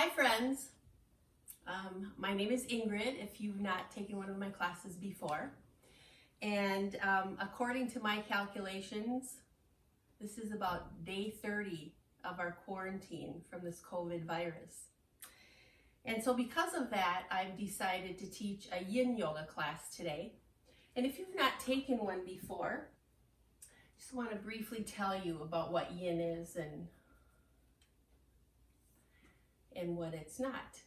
Hi friends, my name is Ingrid if you've not taken one of my classes before, and according to my calculations this is about day 30 of our quarantine from this COVID virus. And so because of that, I've decided to teach a yin yoga class today. And if you've not taken one before, I just want to briefly tell you about what yin is and what it's not.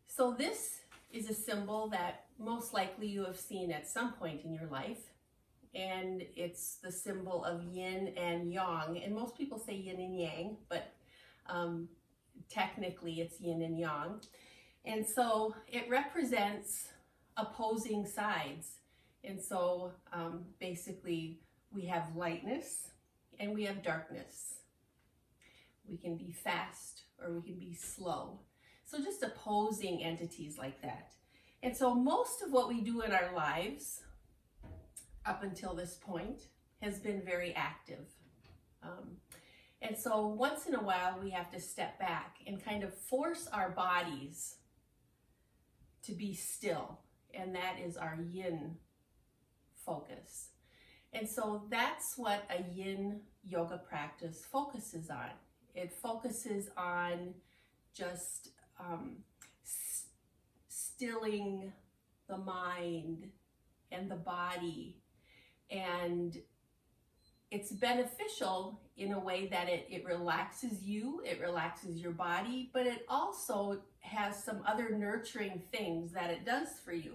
So this is a symbol that most likely you have seen at some point in your life, and it's the symbol of yin and yang, and most people say yin and yang, but technically it's yin and yang. And so it represents opposing sides. And so basically we have lightness and we have darkness. We can be fast or we can be slow. So just opposing entities like that. And so most of what we do in our lives up until this point has been very active. And so once in a while we have to step back and kind of force our bodies to be still. And that is our yin focus. And so that's what a yin yoga practice focuses on. It focuses on just stilling the mind and the body, and it's beneficial in a way that it relaxes you, it relaxes your body, but it also has some other nurturing things that it does for you.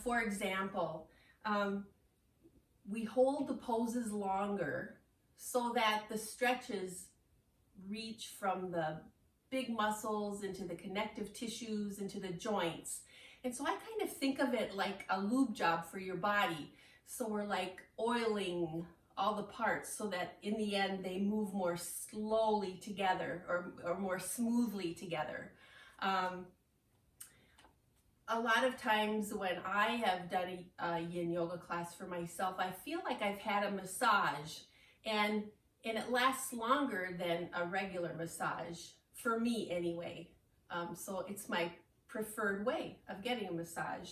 For example, we hold the poses longer so that the stretches reach from the big muscles into the connective tissues, into the joints. And so I kind of think of it like a lube job for your body. So we're like oiling all the parts so that in the end they move more slowly together or more smoothly together. A lot of times when I have done a yin yoga class for myself, I feel like I've had a massage, and it lasts longer than a regular massage, for me anyway. So it's my preferred way of getting a massage.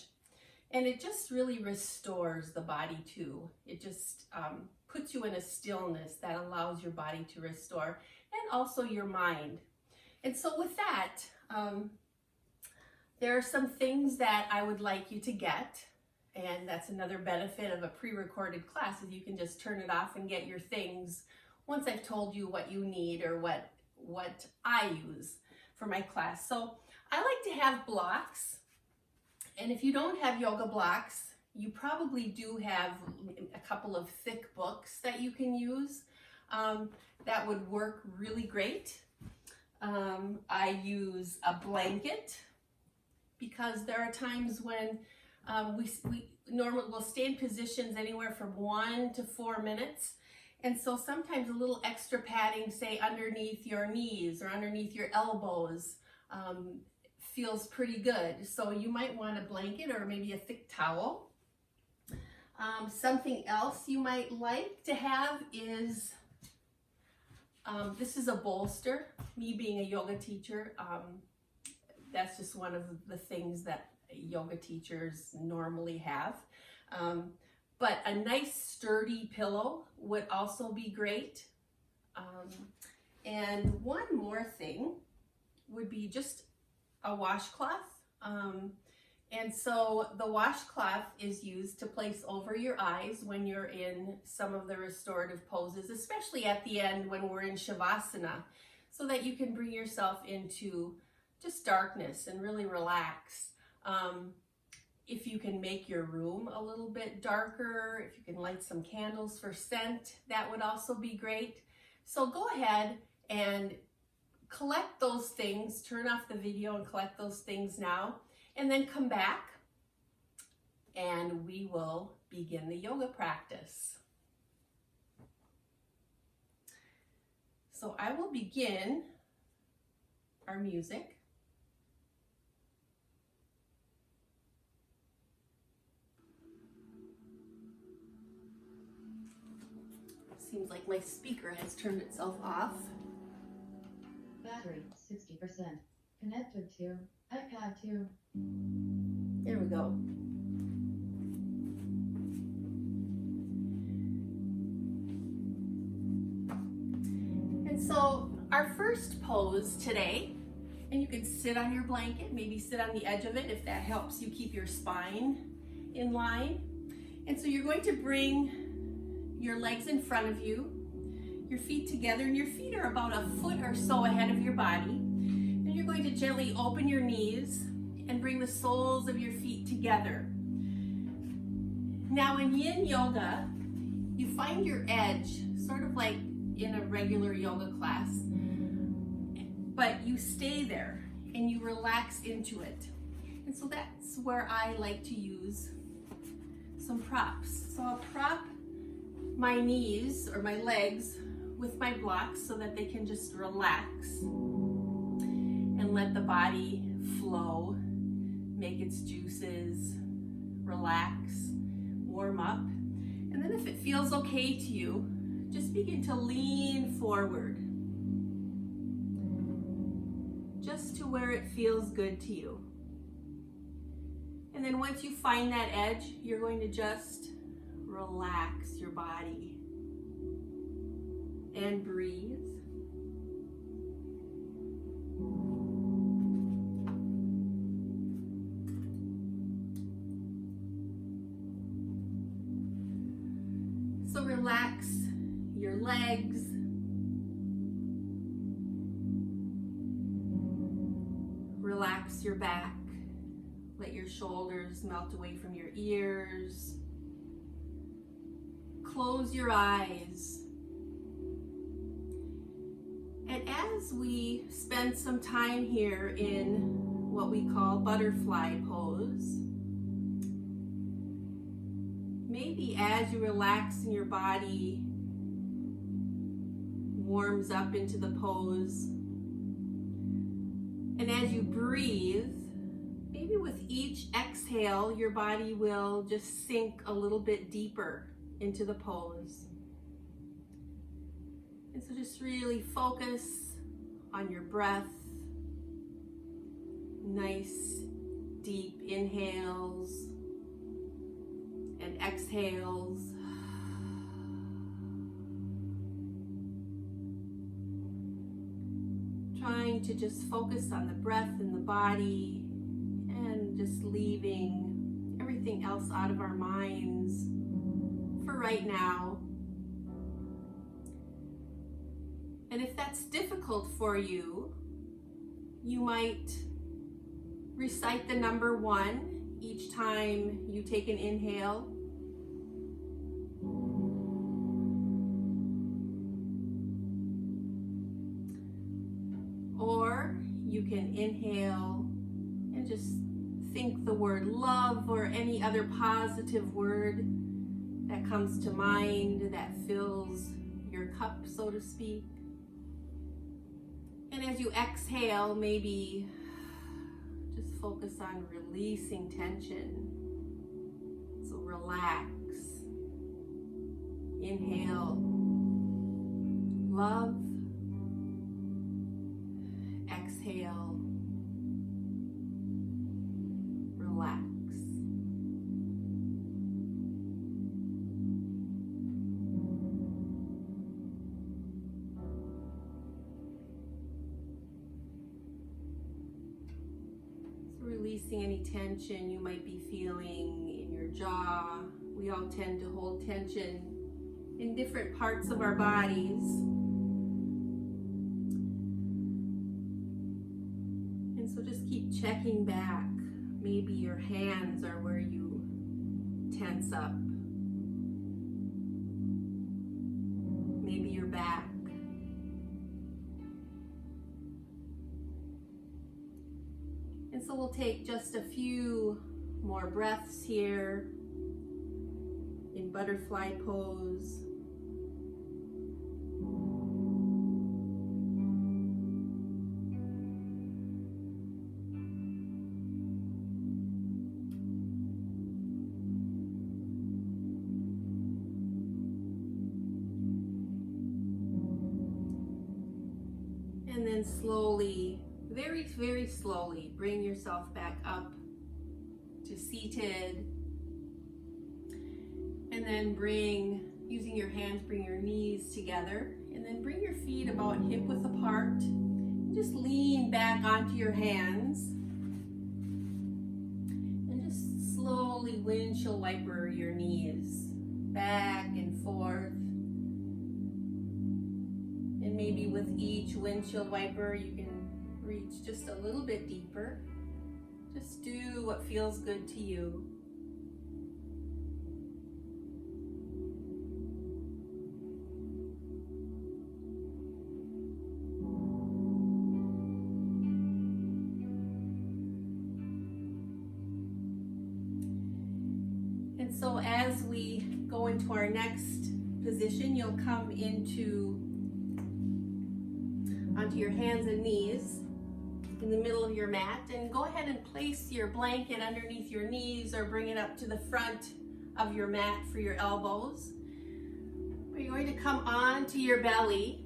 And it just really restores the body too. It just puts you in a stillness that allows your body to restore, and also your mind. And so with that, there are some things that I would like you to get, and that's another benefit of a pre-recorded class, is you can just turn it off and get your things once I've told you what you need or what I use for my class. So I like to have blocks, and if you don't have yoga blocks, you probably do have a couple of thick books that you can use. That would work really great. I use a blanket, because there are times when we normally will stay in positions anywhere from 1 to 4 minutes. And so sometimes a little extra padding, say underneath your knees or underneath your elbows, feels pretty good. So you might want a blanket or maybe a thick towel. Something else you might like to have is, this is a bolster. Me being a yoga teacher, that's just one of the things that yoga teachers normally have. But a nice sturdy pillow would also be great. And one more thing would be just a washcloth. And so the washcloth is used to place over your eyes when you're in some of the restorative poses, especially at the end when we're in Shavasana, so that you can bring yourself into just darkness and really relax. If you can make your room a little bit darker, if you can light some candles for scent, that would also be great. So go ahead and collect those things, turn off the video and collect those things now, and then come back and we will begin the yoga practice. So I will begin our music. Seems like my speaker has turned itself off. Back Battery 60%. Connected to iPad 2. There we go. And so our first pose today, and you can sit on your blanket, maybe sit on the edge of it if that helps you keep your spine in line. And so you're going to bring your legs in front of you, your feet together, and your feet are about a foot or so ahead of your body. And you're going to gently open your knees and bring the soles of your feet together. Now in Yin Yoga, you find your edge, sort of like in a regular yoga class, but you stay there and you relax into it. And so that's where I like to use some props. So I'll prop my knees or my legs with my blocks so that they can just relax and let the body flow, make its juices, relax, warm up. And then if it feels okay to you, just begin to lean forward, just to where it feels good to you. And then once you find that edge, you're going to just relax your body and breathe. So relax your legs, relax your back, let your shoulders melt away from your ears, close your eyes. And as we spend some time here in what we call butterfly pose, maybe as you relax and your body warms up into the pose, and as you breathe, maybe with each exhale, your body will just sink a little bit deeper into the pose. And so just really focus on your breath. Nice, deep inhales and exhales. Trying to just focus on the breath and the body and just leaving everything else out of our minds for right now. And if that's difficult for you, you might recite the number 1 each time you take an inhale. Or you can inhale and just think the word love or any other positive word that comes to mind that fills your cup, so to speak. And as you exhale, maybe just focus on releasing tension. So relax. Inhale, love. Exhale, relax. So releasing any tension you might be feeling in your jaw. We all tend to hold tension in different parts of our bodies. And so just keep checking back. Maybe your hands are where you tense up. Maybe your back. And so we'll take just a few more breaths here in butterfly pose. And then slowly, very, very slowly, bring yourself back up to seated. And then using your hands, bring your knees together. And then bring your feet about hip width apart. And just lean back onto your hands. And just slowly windshield wiper your knees back and forth. And maybe with each windshield wiper, you can reach just a little bit deeper. Just do what feels good to you. And so as we go into our next position, you'll come onto your hands and knees in the middle of your mat, and go ahead and place your blanket underneath your knees or bring it up to the front of your mat for your elbows. You're going to come onto your belly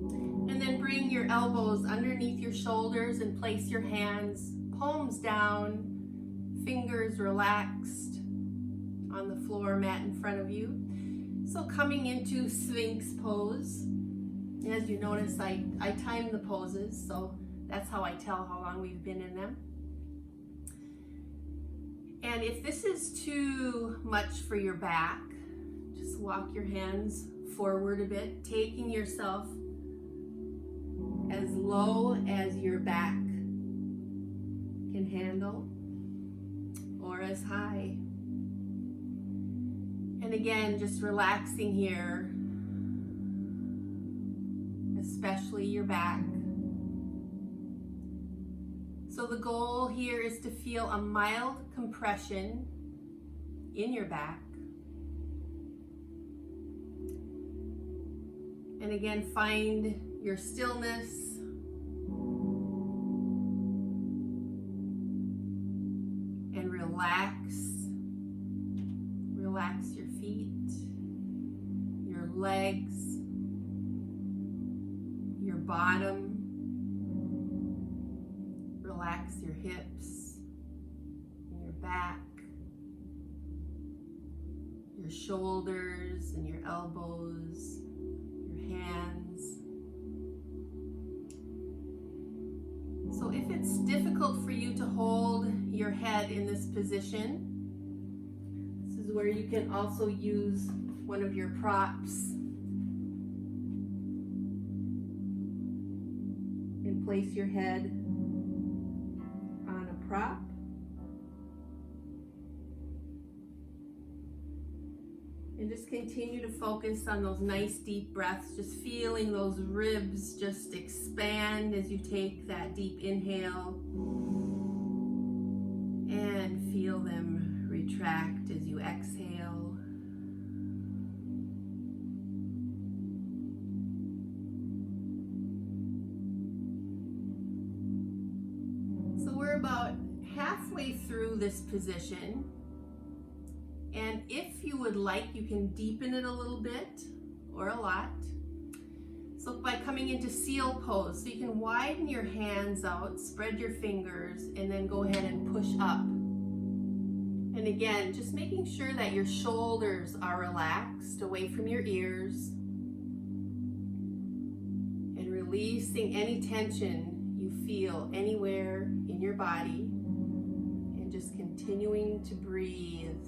and then bring your elbows underneath your shoulders and place your hands palms down, fingers relaxed on the floor mat in front of you. So coming into Sphinx pose. As you notice, I time the poses, so that's how I tell how long we've been in them. And if this is too much for your back, just walk your hands forward a bit, taking yourself as low as your back can handle, or as high. And again, just relaxing here, especially your back. So the goal here is to feel a mild compression in your back. And again, find your stillness. And relax. Relax your feet, your legs, your bottom. Relax your hips, and your back, your shoulders and your elbows, your hands. So if it's difficult for you to hold your head in this position, this is where you can also use one of your props and place your head on a prop. And just continue to focus on those nice deep breaths, just feeling those ribs just expand as you take that deep inhale, and feel them retract as you exhale. So we're about halfway through this position. And if you would like, you can deepen it a little bit or a lot. So by coming into seal pose, so you can widen your hands out, spread your fingers, and then go ahead and push up. And again, just making sure that your shoulders are relaxed away from your ears, and releasing any tension you feel anywhere in your body, and just continuing to breathe.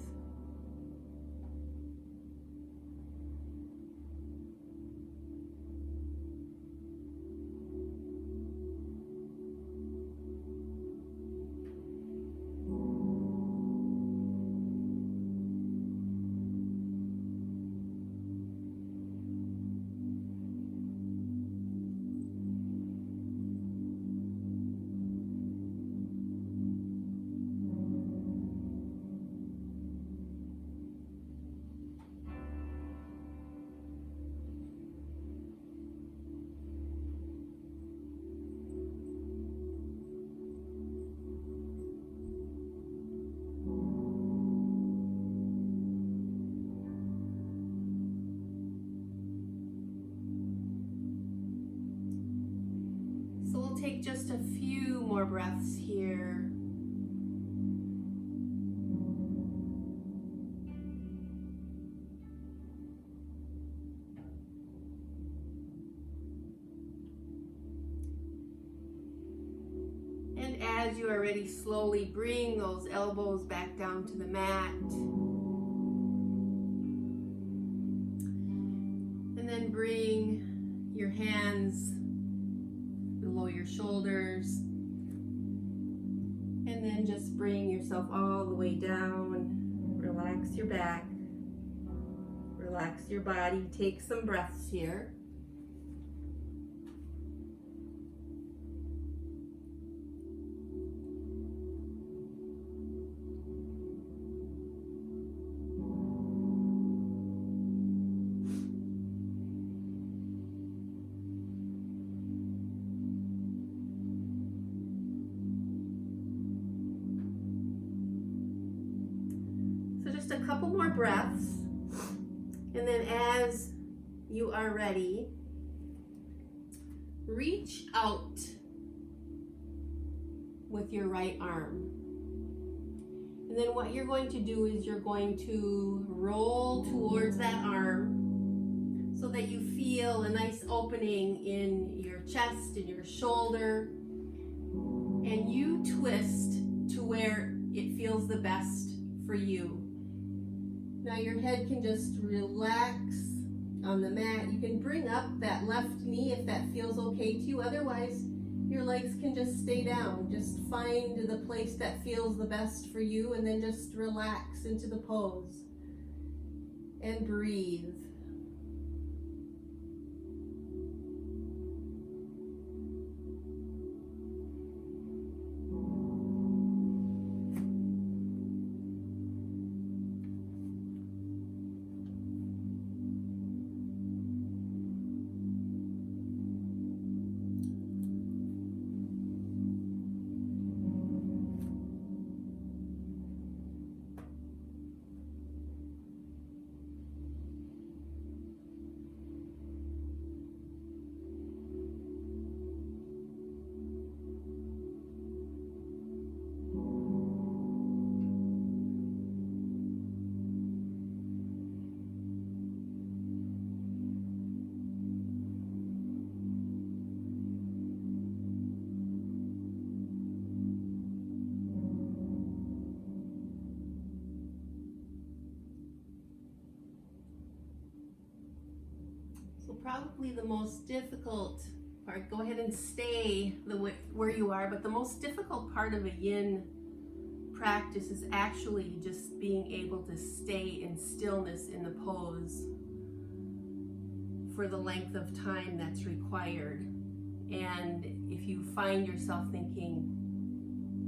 we'll take just a few more breaths here. And as you are ready, slowly bring those elbows back down to the mat. And then bring your hands below your shoulders. And then just bring yourself all the way down. Relax your back. Relax your body. Take some breaths here. Just a couple more breaths, and then as you are ready, reach out with your right arm. And then what you're going to do is you're going to roll towards that arm so that you feel a nice opening in your chest and your shoulder, and you twist to where it feels the best for you. Now your head can just relax on the mat. You can bring up that left knee if that feels okay to you. Otherwise, your legs can just stay down. Just find the place that feels the best for you, and then just relax into the pose and breathe. Probably the most difficult part, go ahead and stay where you are, but the most difficult part of a yin practice is actually just being able to stay in stillness in the pose for the length of time that's required. And if you find yourself thinking,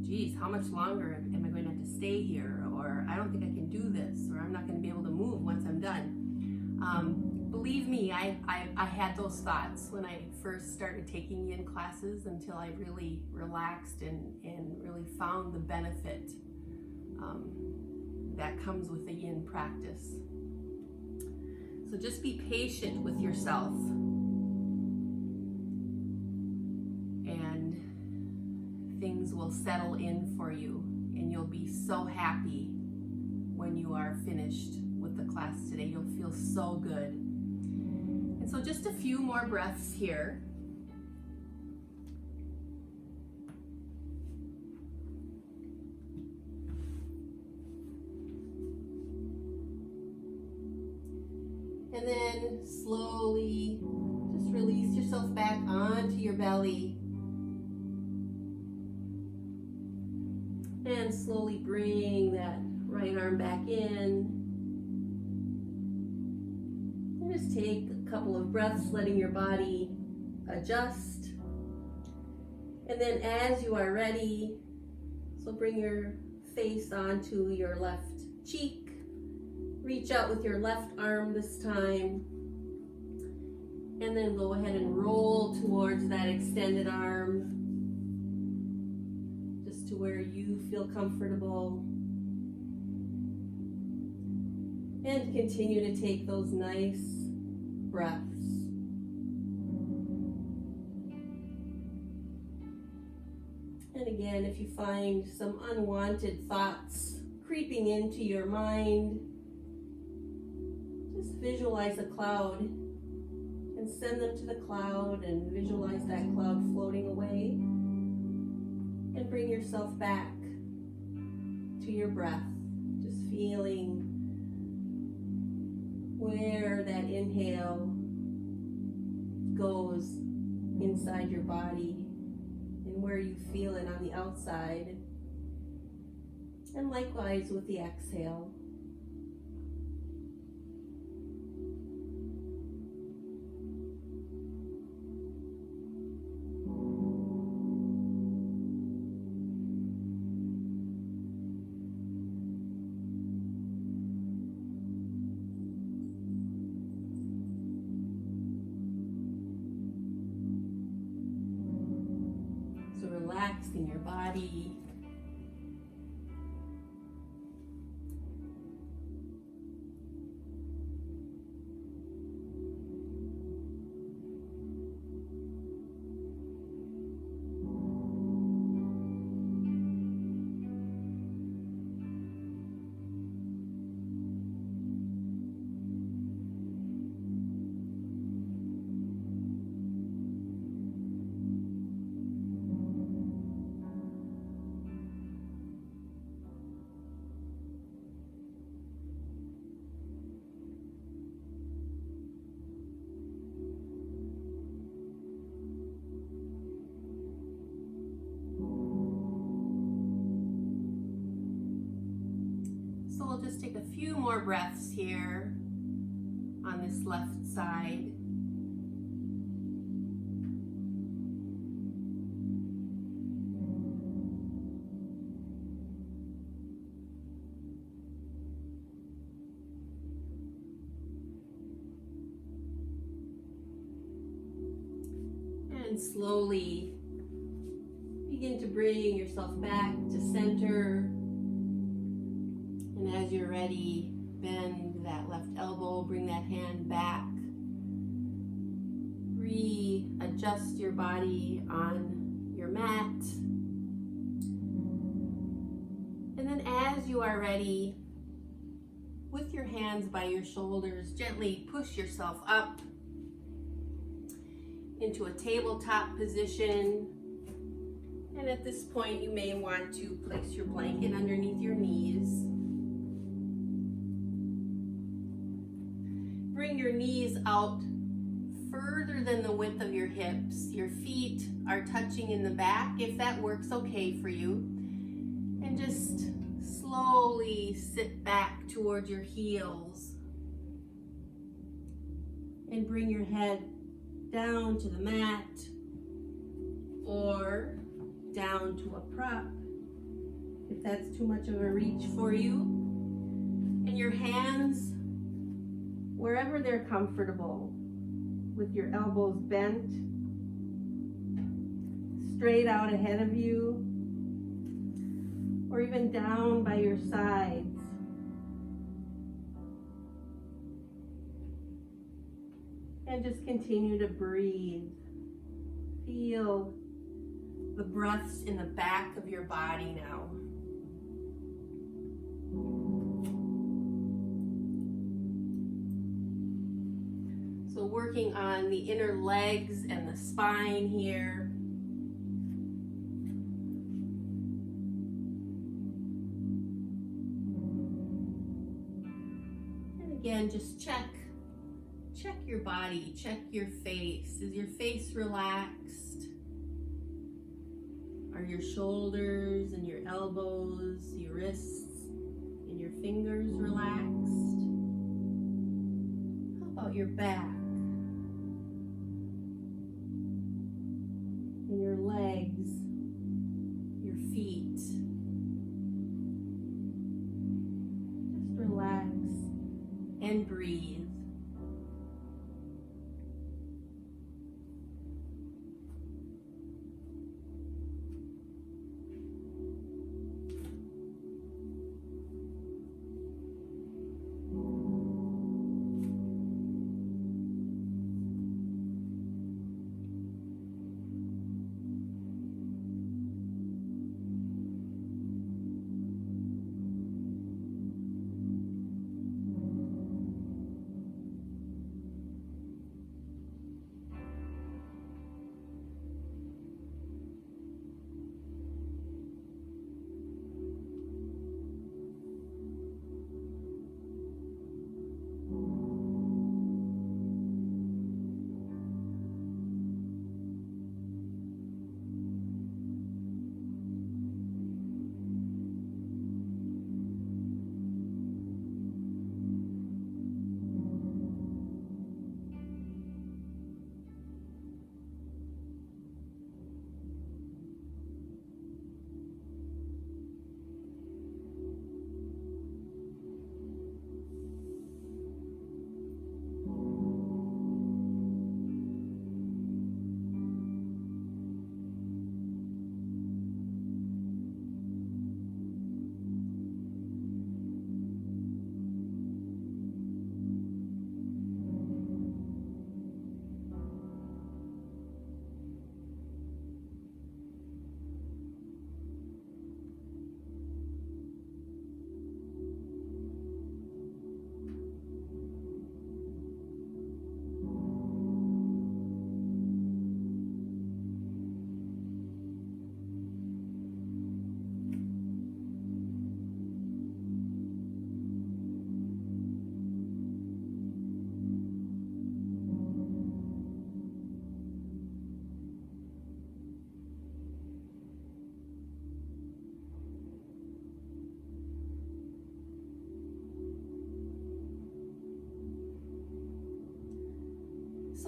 geez, how much longer am I going to have to stay here? Or I don't think I can do this, or I'm not going to be able to move once I'm done. Believe me, I had those thoughts when I first started taking yin classes, until I really relaxed and really found the benefit that comes with the yin practice. So just be patient with yourself, and things will settle in for you, and you'll be so happy when you are finished with the class today. You'll feel so good. And so just a few more breaths here. And then slowly just release yourself back onto your belly. And slowly bring that right arm back in. And just take a couple of breaths, letting your body adjust. And then as you are ready, so bring your face onto your left cheek. Reach out with your left arm this time. And then go ahead and roll towards that extended arm, just to where you feel comfortable. And continue to take those nice breaths. And again, if you find some unwanted thoughts creeping into your mind, just visualize a cloud and send them to the cloud and visualize that cloud floating away. And bring yourself back to your breath, just feeling where that inhale goes inside your body and where you feel it on the outside. And likewise with the exhale. So relaxing your body. So we'll just take a few more breaths here on this left side. And slowly begin to bring yourself back to center. And as you're ready, bend that left elbow, bring that hand back. Readjust your body on your mat. And then as you are ready, with your hands by your shoulders, gently push yourself up into a tabletop position. And at this point, you may want to place your blanket underneath your knees. Bring your knees out further than the width of your hips. Your feet are touching in the back, if that works okay for you. And just slowly sit back towards your heels. And bring your head down to the mat or down to a prop, if that's too much of a reach for you. And your hands, wherever they're comfortable, with your elbows bent, straight out ahead of you, or even down by your sides. And just continue to breathe. Feel the breaths in the back of your body now. So working on the inner legs and the spine here. And again, just check your body, check your face. Is your face relaxed? Are your shoulders and your elbows, your wrists, and your fingers relaxed? How about your back? And your legs, your feet? Just relax and breathe.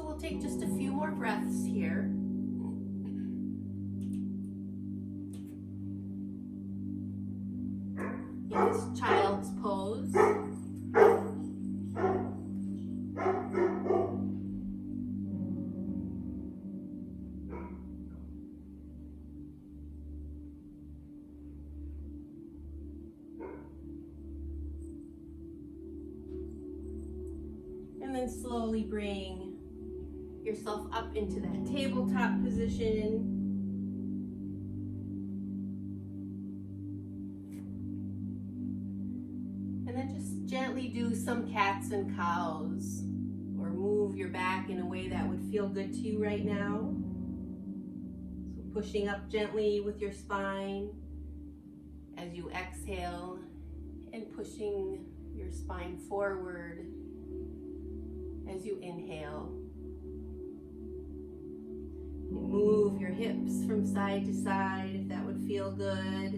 So we'll take just a few more breaths here. In this child's pose. And then slowly bring yourself up into that tabletop position. And then just gently do some cats and cows, or move your back in a way that would feel good to you right now. So pushing up gently with your spine as you exhale, and pushing your spine forward as you inhale. And move your hips from side to side if that would feel good.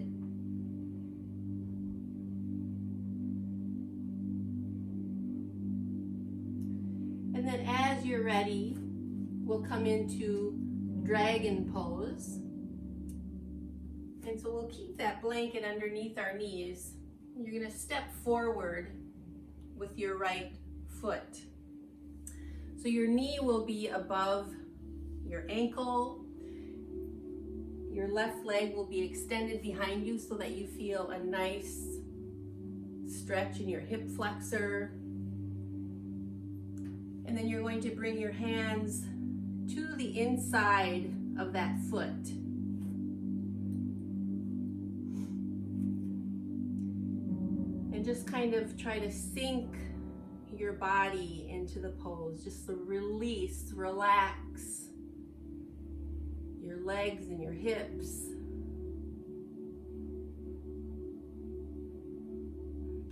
And then as you're ready, we'll come into dragon pose. And so we'll keep that blanket underneath our knees. You're going to step forward with your right foot. So your knee will be above your ankle. Your left leg will be extended behind you so that you feel a nice stretch in your hip flexor. And then you're going to bring your hands to the inside of that foot. And just kind of try to sink your body into the pose. Just release, relax your legs and your hips.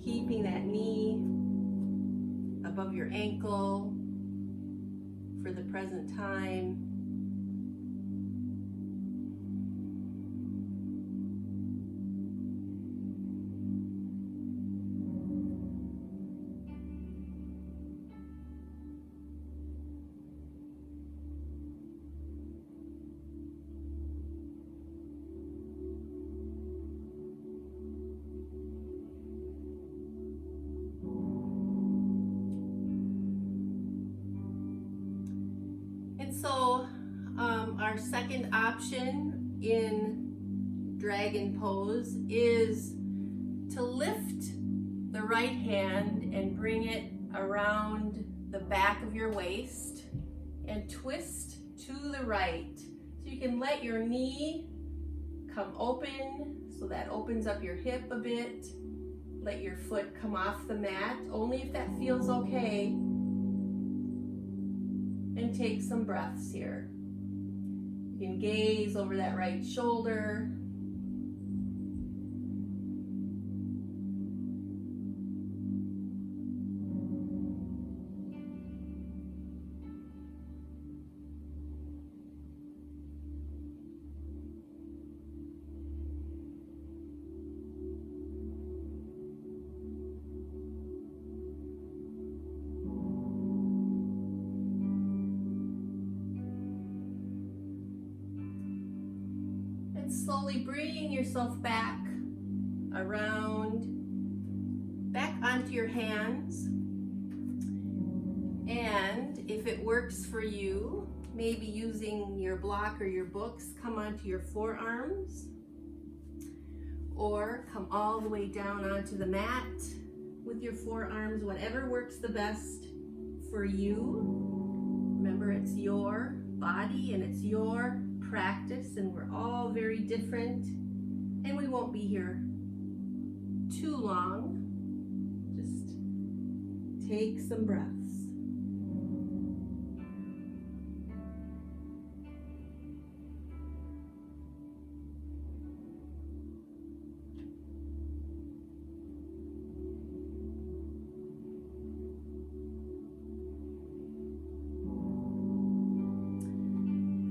Keeping that knee above your ankle for the present time. So our second option in dragon pose is to lift the right hand and bring it around the back of your waist and twist to the right. So you can let your knee come open, so that opens up your hip a bit. Let your foot come off the mat, only if that feels okay. And take some breaths here. You can gaze over that right shoulder. Slowly bring yourself back around, back onto your hands. And if it works for you, maybe using your block or your books, come onto your forearms, or come all the way down onto the mat with your forearms, whatever works the best for you. Remember, it's your body and it's your practice, and we're all very different, and we won't be here too long. Just take some breaths.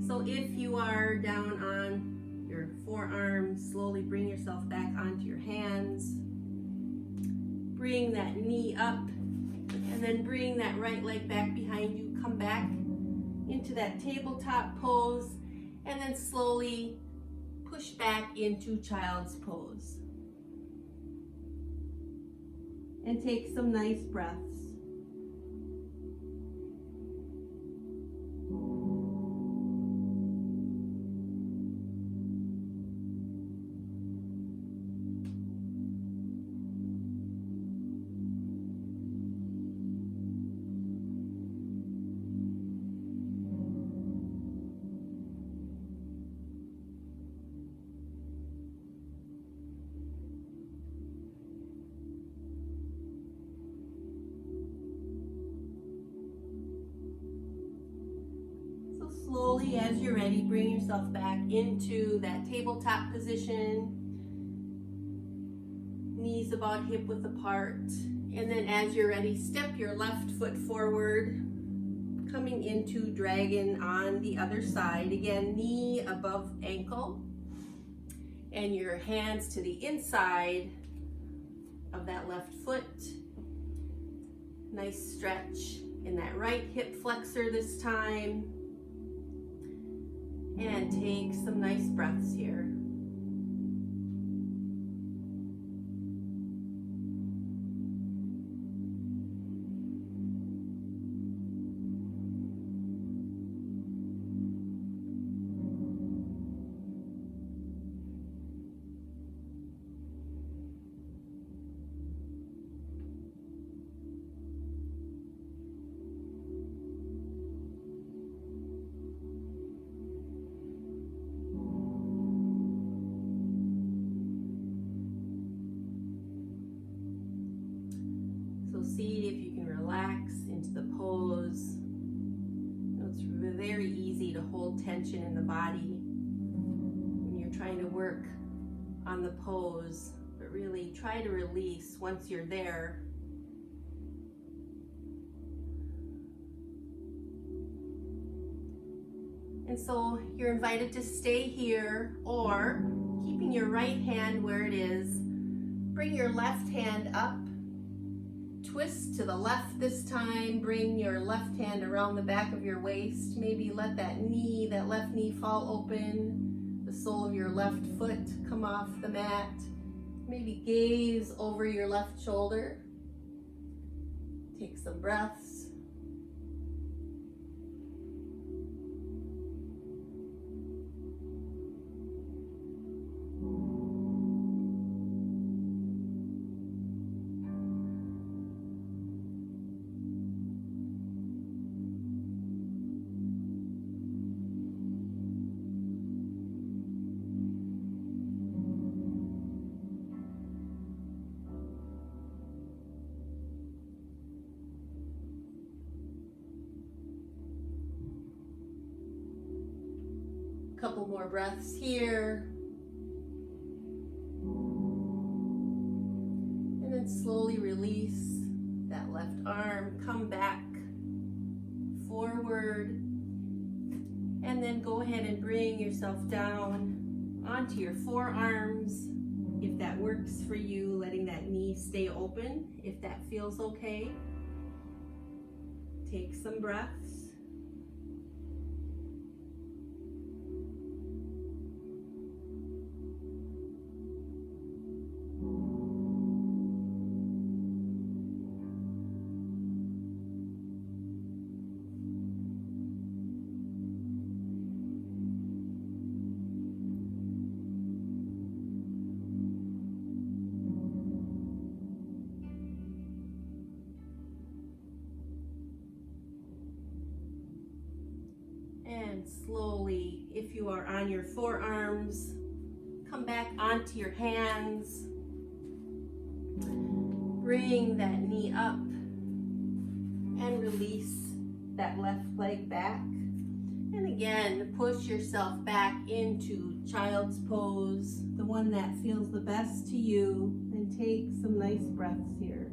So if you are down on your forearms, slowly bring yourself back onto your hands. Bring that knee up, and then bring that right leg back behind you. Come back into that tabletop pose, and then slowly push back into child's pose. And take some nice breaths. Slowly, as you're ready, bring yourself back into that tabletop position. Knees about hip width apart. And then as you're ready, step your left foot forward, coming into dragon on the other side. Again, knee above ankle. And your hands to the inside of that left foot. Nice stretch in that right hip flexor this time. And take some nice breaths here. See if you can relax into the pose. It's very easy to hold tension in the body when you're trying to work on the pose, but really try to release once you're there. And so you're invited to stay here, or keeping your right hand where it is, bring your left hand up. Twist to the left this time. Bring your left hand around the back of your waist. Maybe let that left knee fall open. The sole of your left foot come off the mat. Maybe gaze over your left shoulder. Take some breaths. Couple more breaths here. And then slowly release that left arm. Come back forward. And then go ahead and bring yourself down onto your forearms. If that works for you, letting that knee stay open, if that feels okay. Take some breaths. And slowly, if you are on your forearms, come back onto your hands. Bring that knee up and release that left leg back. And again, push yourself back into child's pose, the one that feels the best to you, and take some nice breaths here.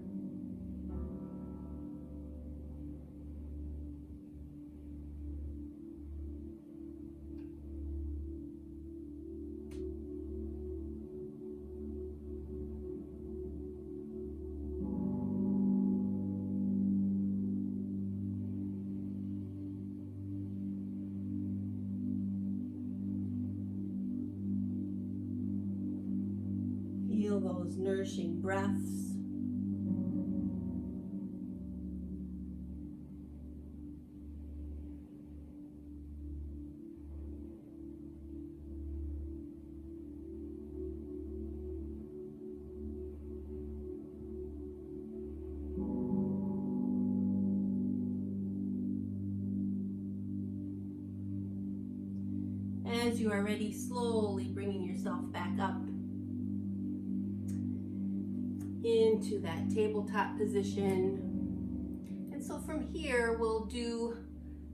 Feel those nourishing breaths. As you are ready, slowly bringing yourself back up into that tabletop position. And so from here, we'll do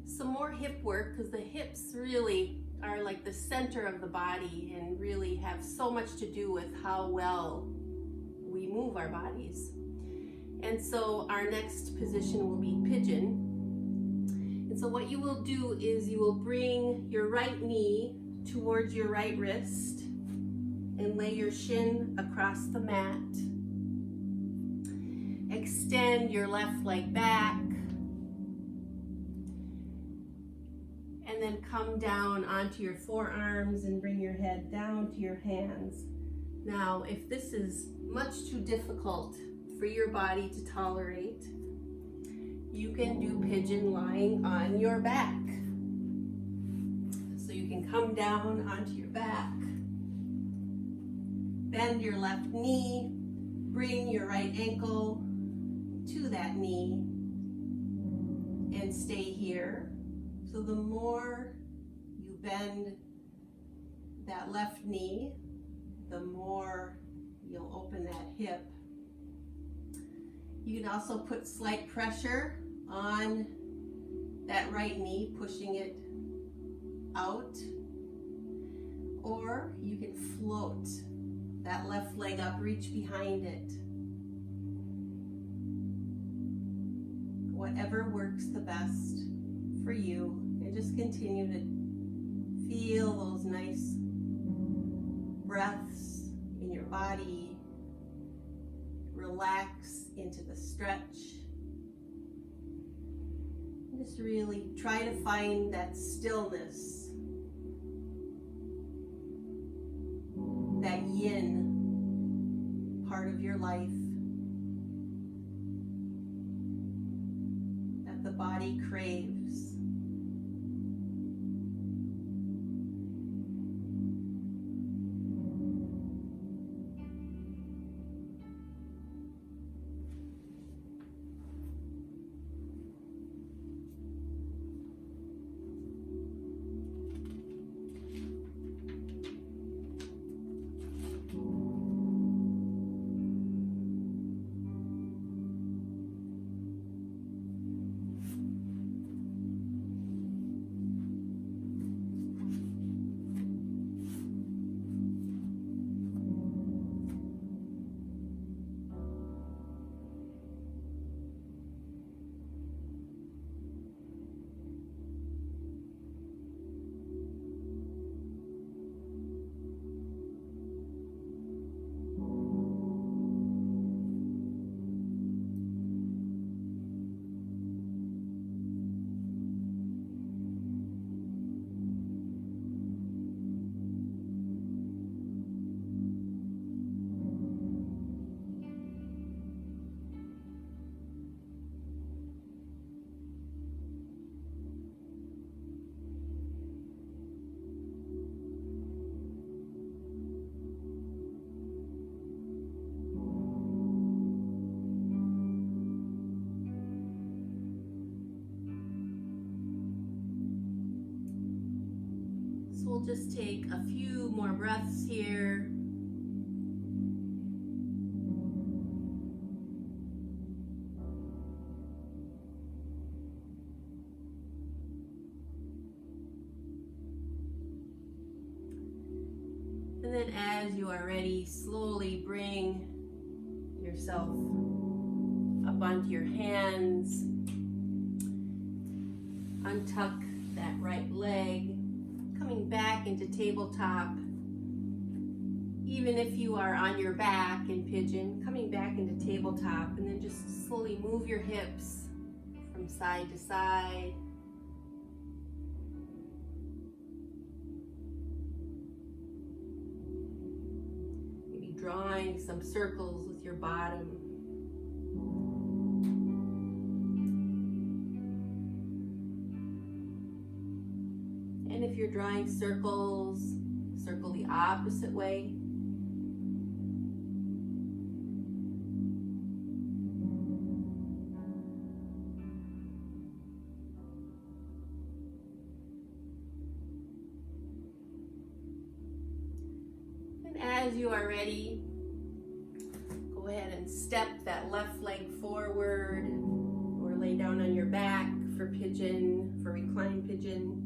some more hip work, because the hips really are like the center of the body and really have so much to do with how well we move our bodies. And so our next position will be pigeon. And so what you will do is you will bring your right knee towards your right wrist and lay your shin across the mat. Extend your left leg back. And then come down onto your forearms and bring your head down to your hands. Now, if this is much too difficult for your body to tolerate, you can do pigeon lying on your back. So you can come down onto your back, bend your left knee, bring your right ankle to that knee, and stay here. So the more you bend that left knee, the more you'll open that hip. You can also put slight pressure on that right knee, pushing it out, or you can float that left leg up, reach behind it. Whatever works the best for you, and just continue to feel those nice breaths in your body. Relax into the stretch. Just really try to find that stillness, that yin part of your life that the body craves. We'll just take a few more breaths here. And then as you are ready, slowly bring yourself up onto your hands. Untuck that right leg. Coming back into tabletop. Even if you are on your back in pigeon, coming back into tabletop, and then just slowly move your hips from side to side. drawing some circles with your bottom. And if you're drawing circles, circle the opposite way. And as you are ready, go ahead and step that left leg forward or lay down on your back for pigeon, for reclined pigeon.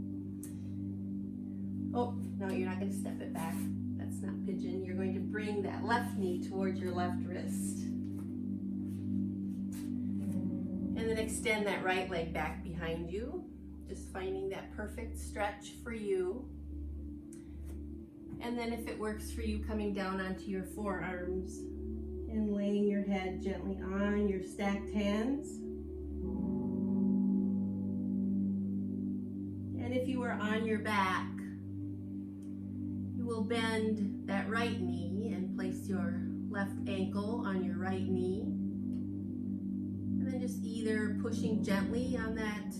Oh, no, you're not going to step it back. That's not pigeon. You're going to bring that left knee towards your left wrist. And then extend that right leg back behind you. Just finding that perfect stretch for you. And then if it works for you, coming down onto your forearms and laying your head gently on your stacked hands. And if you are on your back, you will bend that right knee and place your left ankle on your right knee. And then just either pushing gently on that,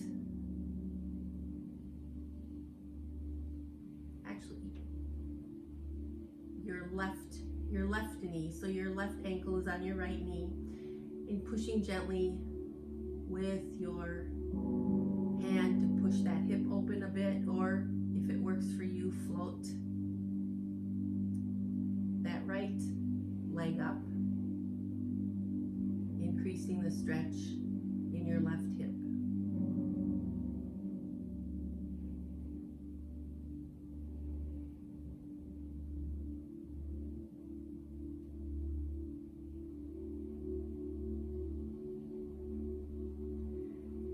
actually, your left knee. So your left ankle is on your right knee. And pushing gently with your hand to push that hip open a bit, or if it works for you, float that right leg up, increasing the stretch in your left hip.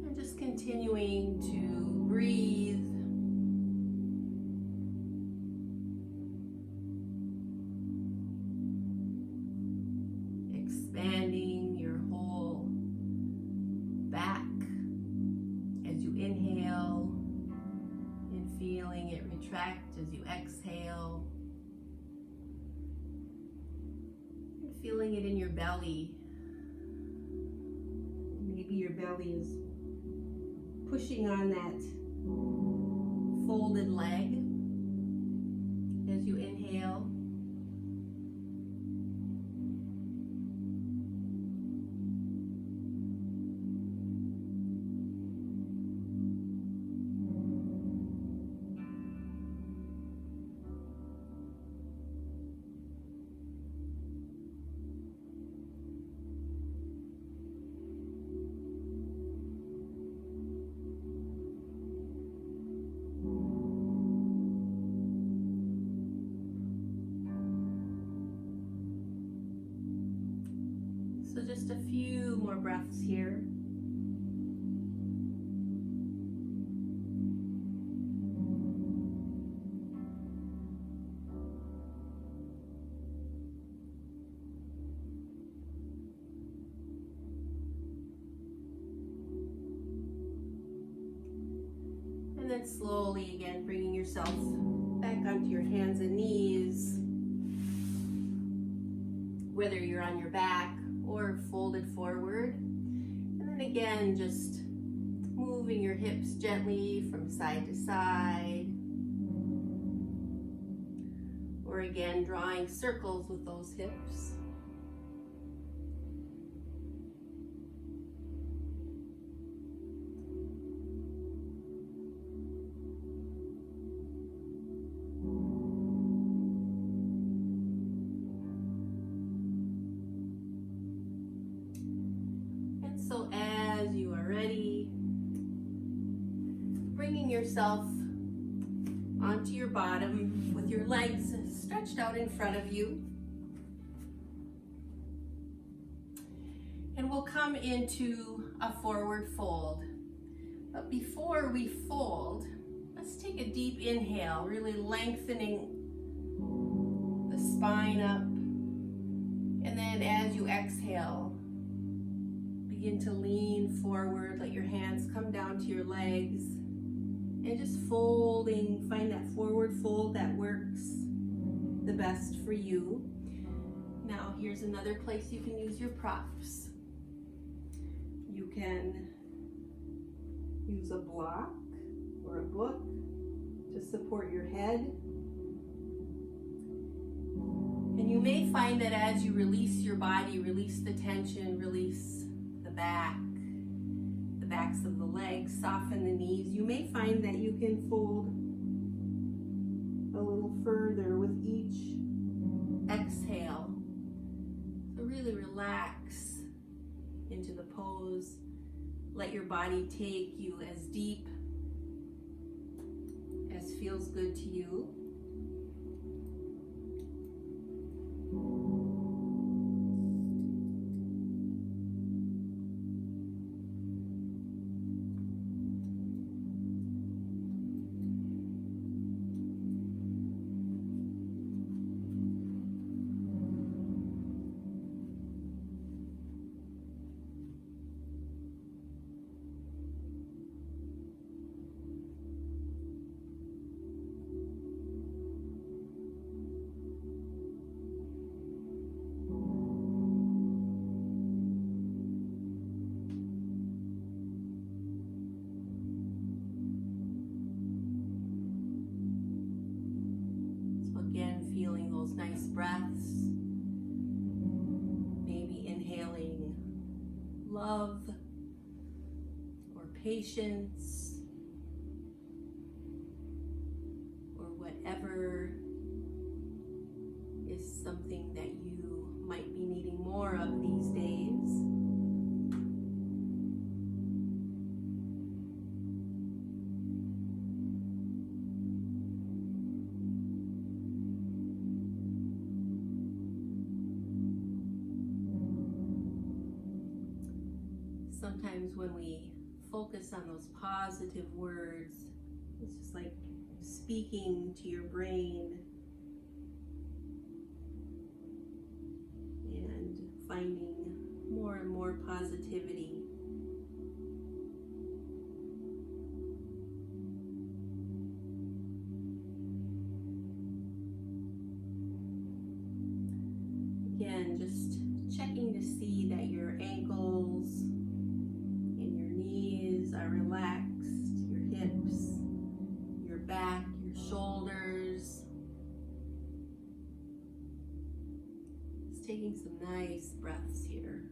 And just continuing to breathe. Expanding your whole back as you inhale and feeling it retract as you exhale. And feeling it in your belly. Maybe your belly is pushing on that folded leg as you inhale. So just a few more breaths here. And then slowly again, bringing yourself back onto your hands and knees, whether you're on your back or folded forward. And then again, just moving your hips gently from side to side. Or again, drawing circles with those hips. So as you are ready, bringing yourself onto your bottom with your legs stretched out in front of you. And we'll come into a forward fold. But before we fold, let's take a deep inhale, really lengthening the spine up. And then as you exhale, begin to lean forward, let your hands come down to your legs, and just folding, find that forward fold that works the best for you. Now here's another place you can use your props. You can use a block or a book to support your head. And you may find that as you release your body, release the tension, release the backs of the legs, soften the knees, you may find that you can fold a little further with each exhale. So really relax into the pose. Let your body take you as deep as feels good to you. Feeling those nice breaths, maybe inhaling love or patience or whatever is something that you might be needing more of these days. Sometimes when we focus on those positive words, it's just like speaking to your brain and finding more and more positivity. Again, just checking to see that your ankles are relaxed, your hips, your back, your shoulders. Just taking some nice breaths here.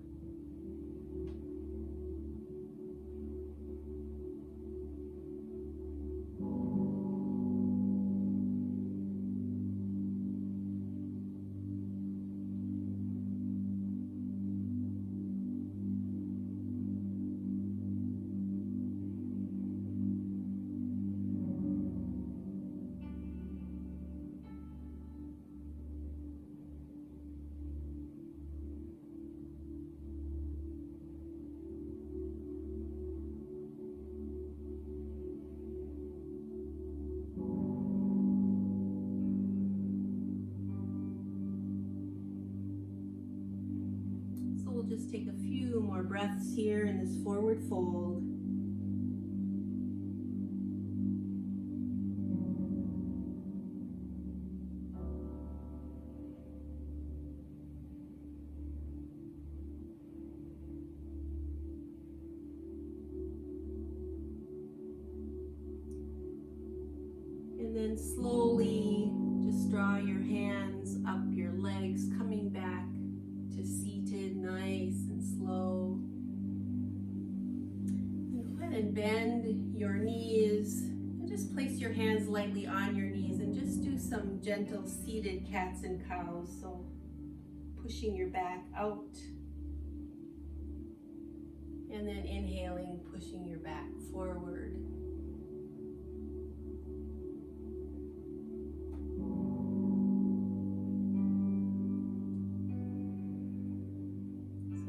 We'll just take a few more breaths here in this forward fold. And then slowly just draw your hands up your legs, coming back to seated, nice and slow. And go ahead and bend your knees and just place your hands lightly on your knees and just do some gentle seated cats and cows. So pushing your back out and then inhaling, pushing your back forward.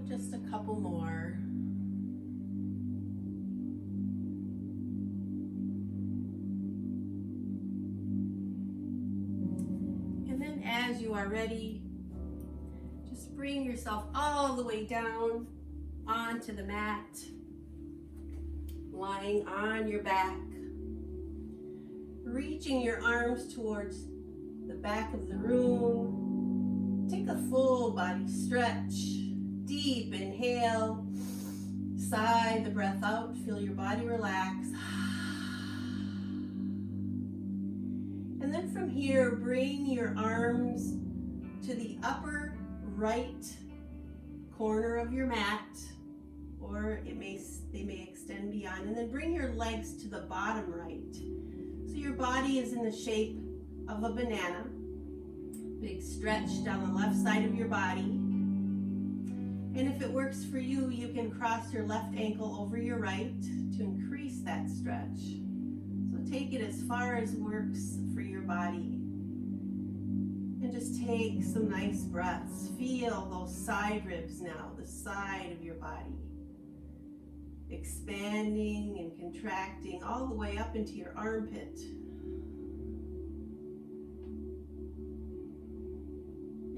Just a couple more. And then as you are ready, just bring yourself all the way down onto the mat, lying on your back, reaching your arms towards the back of the room, Take a full body stretch. Deep inhale. Sigh the breath out. Feel your body relax. And then from here, bring your arms to the upper right corner of your mat, or they may extend beyond. And then bring your legs to the bottom right. So your body is in the shape of a banana. Big stretch down the left side of your body. And if it works for you, you can cross your left ankle over your right to increase that stretch. So take it as far as works for your body. And just take some nice breaths. Feel those side ribs now, the side of your body. Expanding and contracting all the way up into your armpit.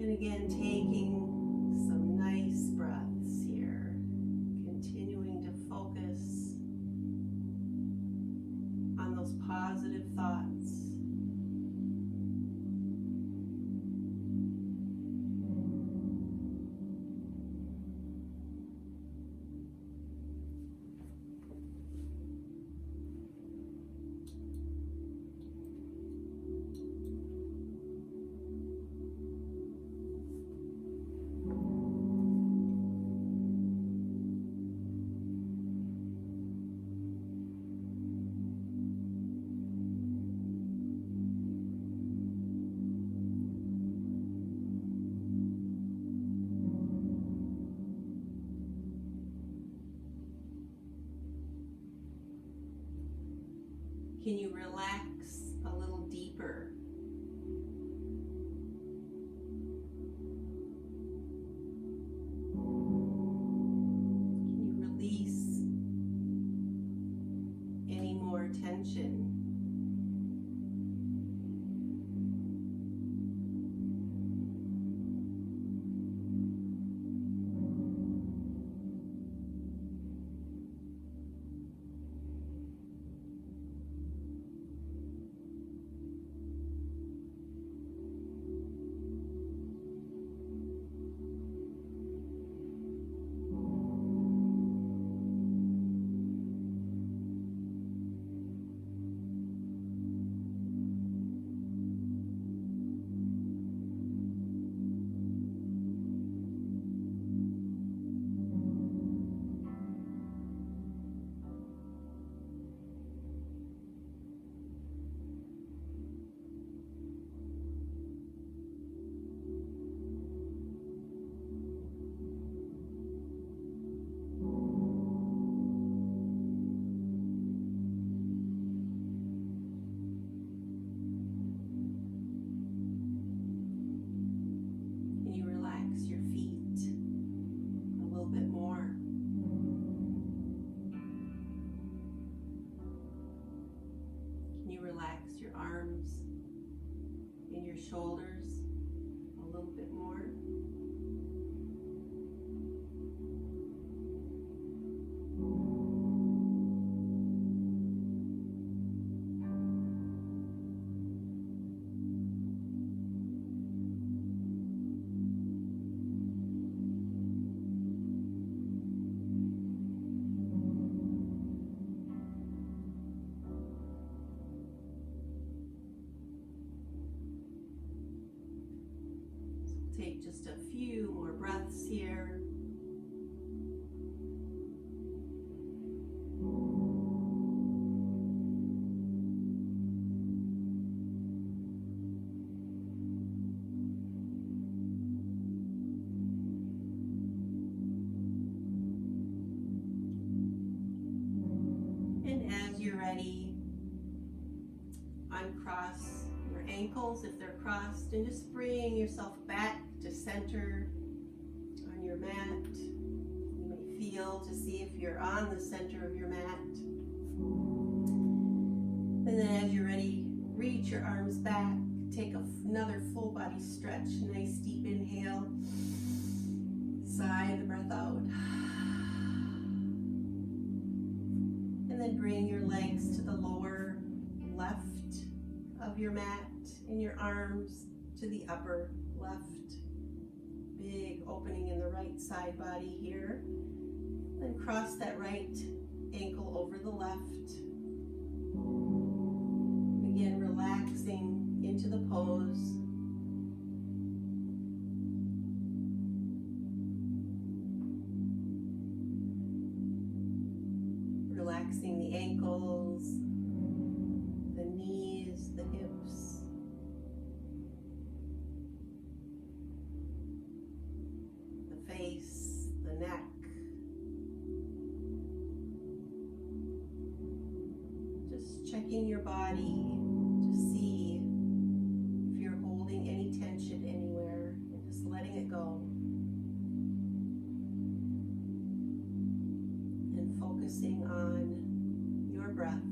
And again, taking some nice breaths here, continuing to focus on those positive thoughts. Can you relax a little deeper? Can you release any more tension? Arms and your shoulders a little bit more. Take just a few more breaths here. And as you're ready, uncross your ankles if they're crossed, and just bring yourself back to center on your mat. You may feel to see if you're on the center of your mat. And then as you're ready, reach your arms back. Take another full body stretch. Nice deep inhale. Sigh the breath out. And then bring your legs to the lower left of your mat and your arms to the upper left Big opening in the right side body here. Then cross that right ankle over the left. Begin relaxing into the pose. Relaxing the ankles, the knees, the hips. The face, the neck. Just checking your body to see if you're holding any tension anywhere and just letting it go. And focusing on your breath.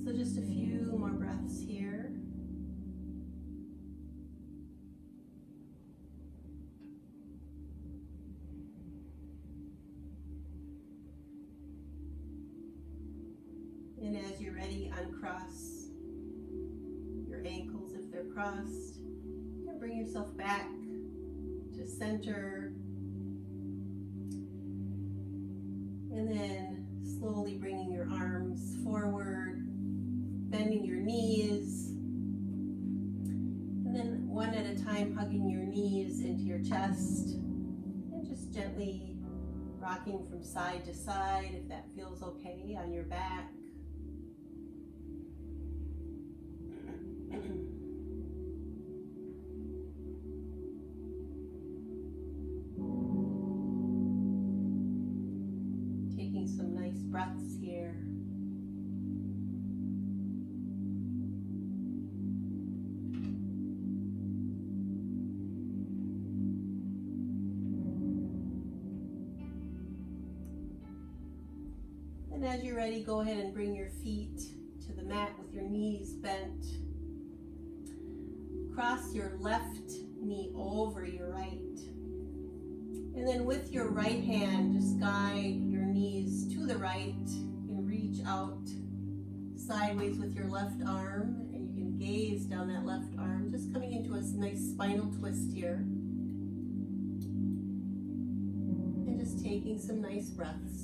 So just a few more breaths here. And as you're ready, uncross your ankles if they're crossed. And bring yourself back to center. And then slowly bringing your arms forward, bending your knees. And then one at a time, hugging your knees into your chest. And just gently rocking from side to side if that feels okay on your back. Taking some nice breaths here. And as you're ready, go ahead and bring your feet to the mat with your knees bent. Cross your left knee over your right. And then with your right hand, just guide your knees to the right. You can reach out sideways with your left arm, and you can gaze down that left arm, just coming into a nice spinal twist here. And just taking some nice breaths.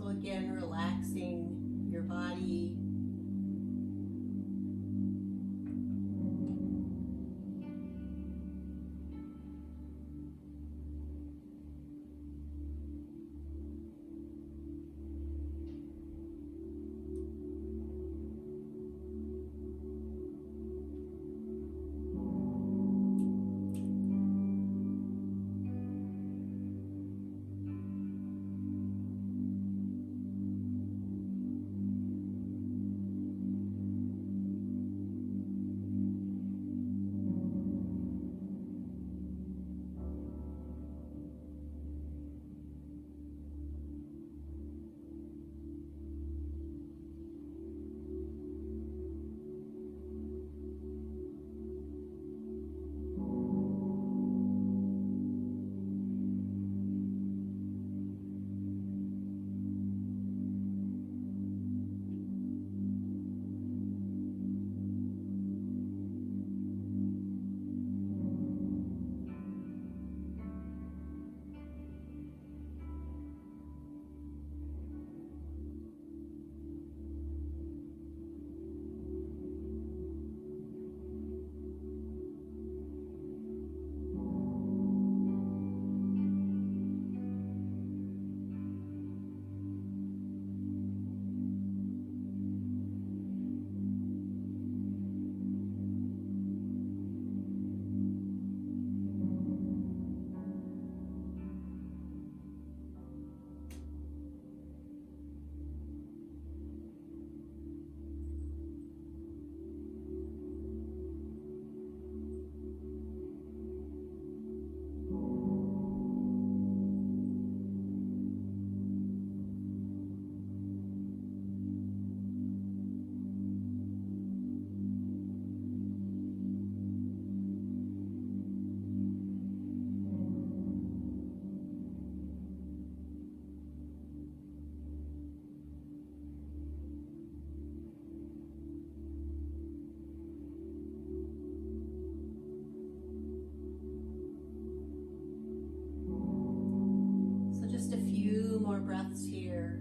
Again, relaxing your body. here.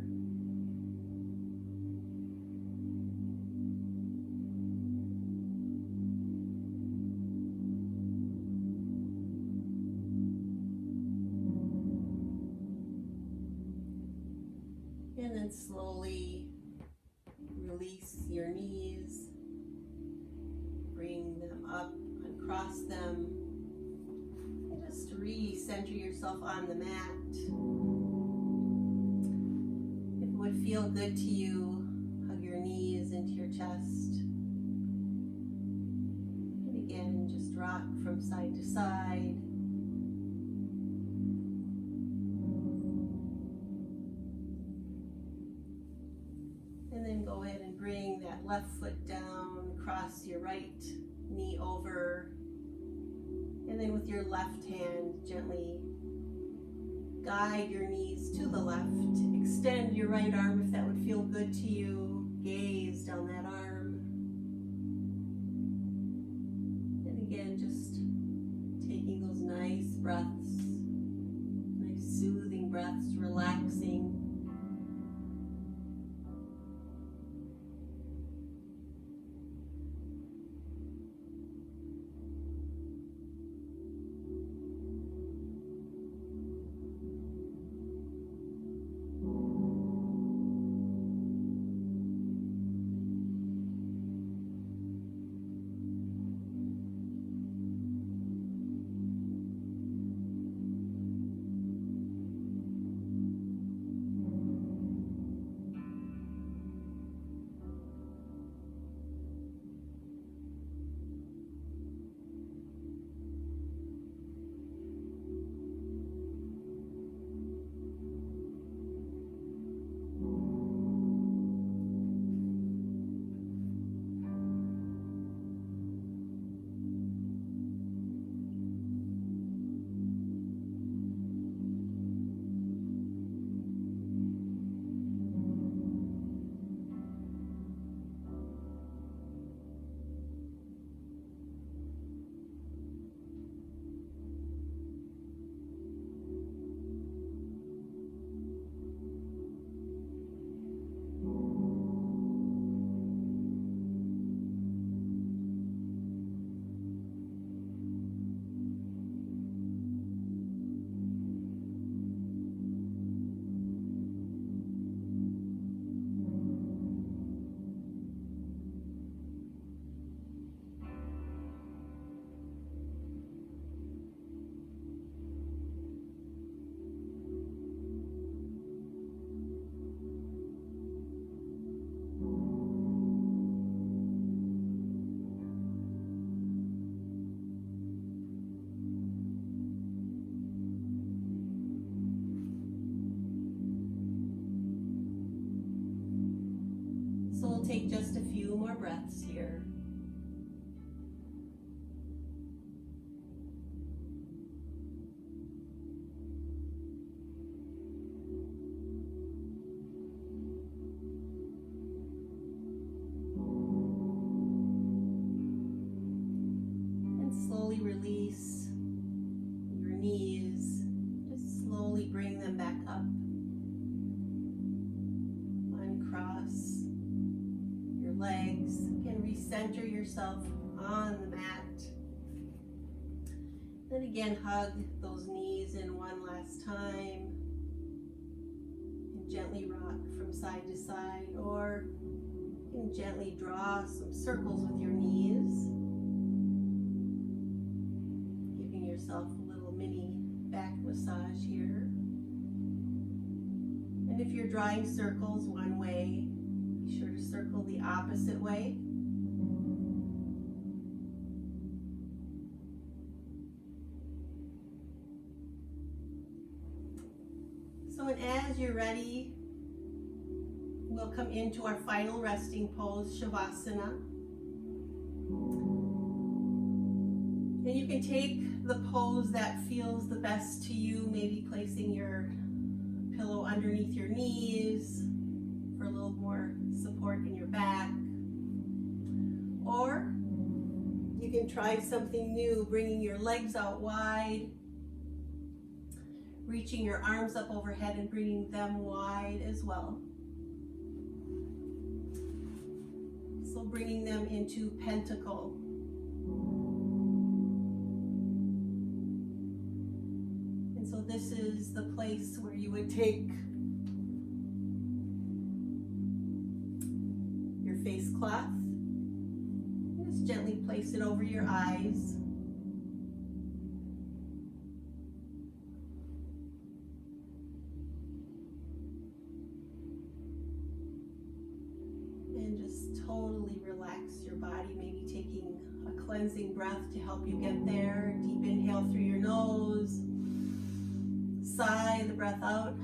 And then slowly release your knees, bring them up, uncross them, and just re-center yourself on the mat. If it would feel good to you, hug your knees into your chest. And again, just rock from side to side. And then go ahead and bring that left foot down, cross your right knee over, and then with your left hand, gently guide your knees to the left. Extend your right arm if that would feel good to you. Gaze down that arm. And again, just taking those nice breaths, nice soothing breaths, relaxing. So we'll take just a few more breaths here. And slowly release your knees. Just slowly bring them back up. Uncross legs. Again, recenter yourself on the mat. Then again, hug those knees in one last time. And gently rock from side to side, or you can gently draw some circles with your knees, giving yourself a little mini back massage here. And if you're drawing circles one way, be sure to circle the opposite way. So, and as you're ready, we'll come into our final resting pose, Shavasana. And you can take the pose that feels the best to you, maybe placing your pillow underneath your knees for a little more support in your back. Or you can try something new, bringing your legs out wide, reaching your arms up overhead and bringing them wide as well. So bringing them into pentacle. And so this is the place where you would take your face cloth. Just gently place it over your eyes. And just totally relax your body, maybe taking a cleansing breath to help you get there. Deep inhale through your nose. Sigh the breath out.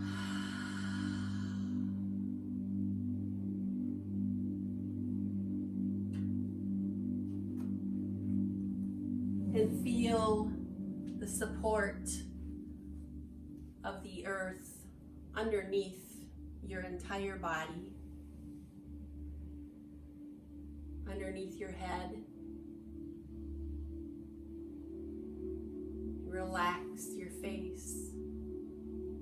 And feel the support of the earth underneath your entire body, underneath your head. Relax your face,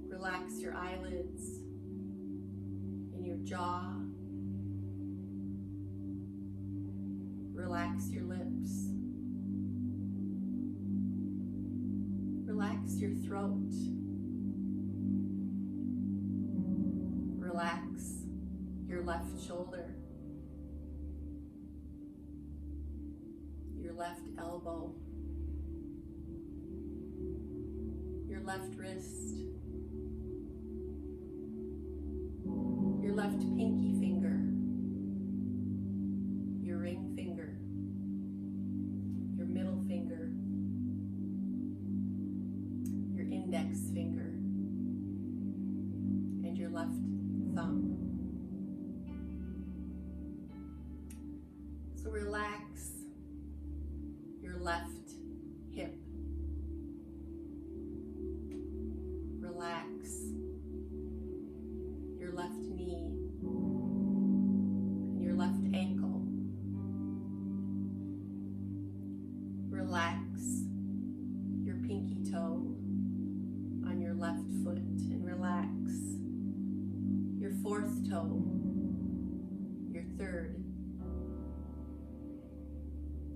relax your eyelids and your jaw, relax your lips. Relax your throat. Relax your left shoulder, your left elbow, your left wrist, your left pinky finger, your ring finger, your middle finger, index finger, and your left thumb. So relax your left hip. Relax your left knee and your left ankle. Relax your pinky toe on your left foot, and relax your fourth toe, your third.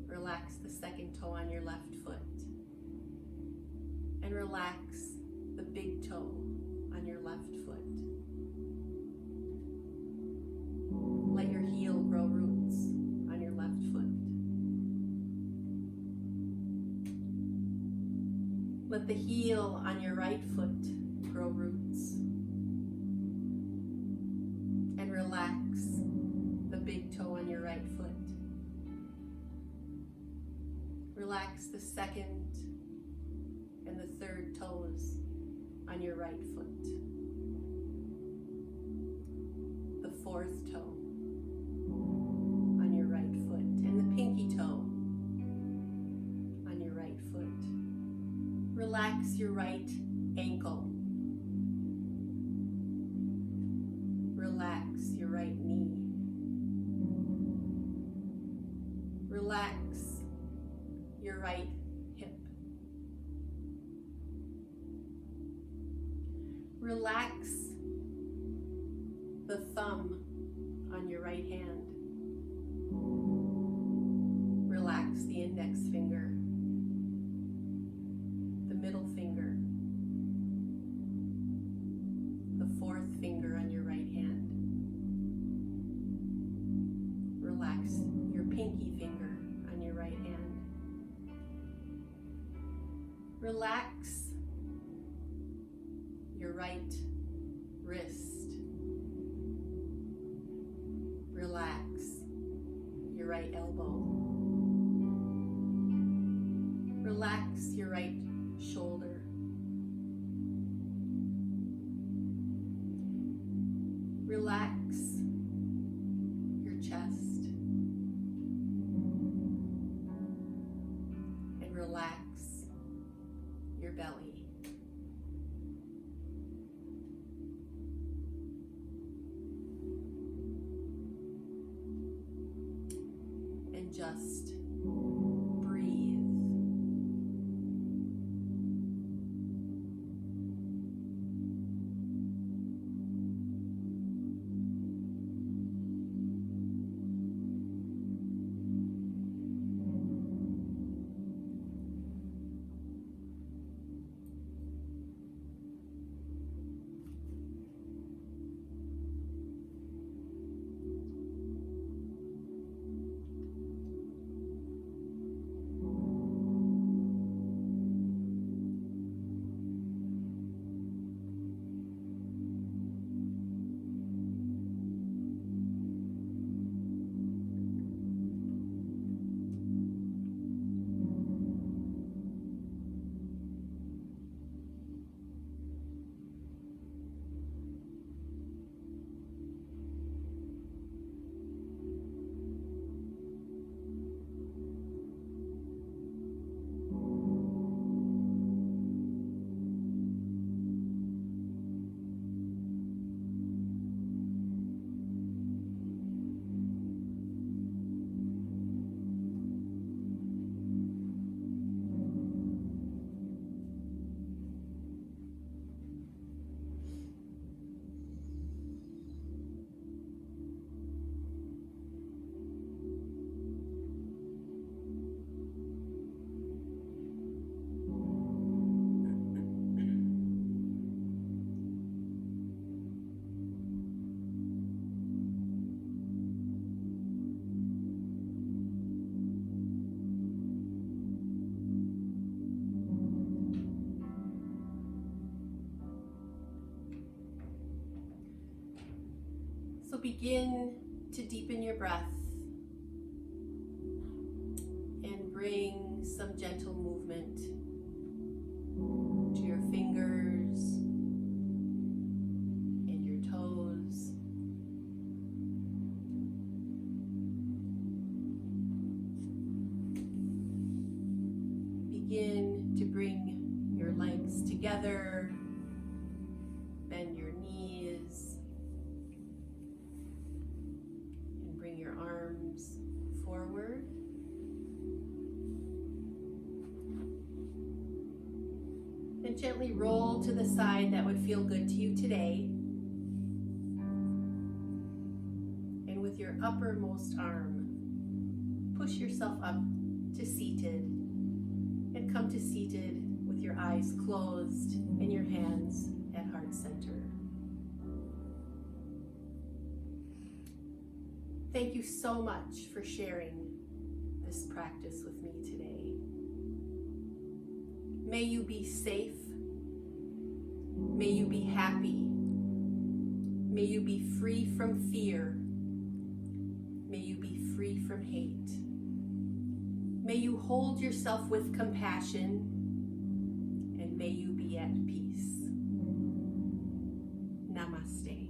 Relax the second toe on your left foot, and relax the big toe on your left foot. Let your heel grow roots on your left foot. Let the heel on your right foot grow roots. And relax the big toe on your right foot. Relax the second and the third toes on your right foot. The fourth toe on your right foot, and the pinky toe on your right foot. Relax your right ankle. Relax your right knee. Relax your right hip. Relax the thumb on your right hand. Relax the index finger, the middle finger, the fourth finger on your right hand. Relax your pinky finger on your right hand. Relax your right wrist. Relax your right elbow. Relax your right shoulder. Relax your chest. And relax your belly. And just breathe. begin to deepen your breath and bring some gentle movement to your fingers and your toes. Begin to bring your legs together, bend your knees, and bring your arms forward. And gently roll to the side that would feel good to you today. And with your uppermost arm, push yourself up to seated. And come to seated with your eyes closed and your hands at heart center. Thank you so much for sharing this practice with me today. May you be safe. May you be happy. May you be free from fear. May you be free from hate. May you hold yourself with compassion, and may you be at peace. Namaste.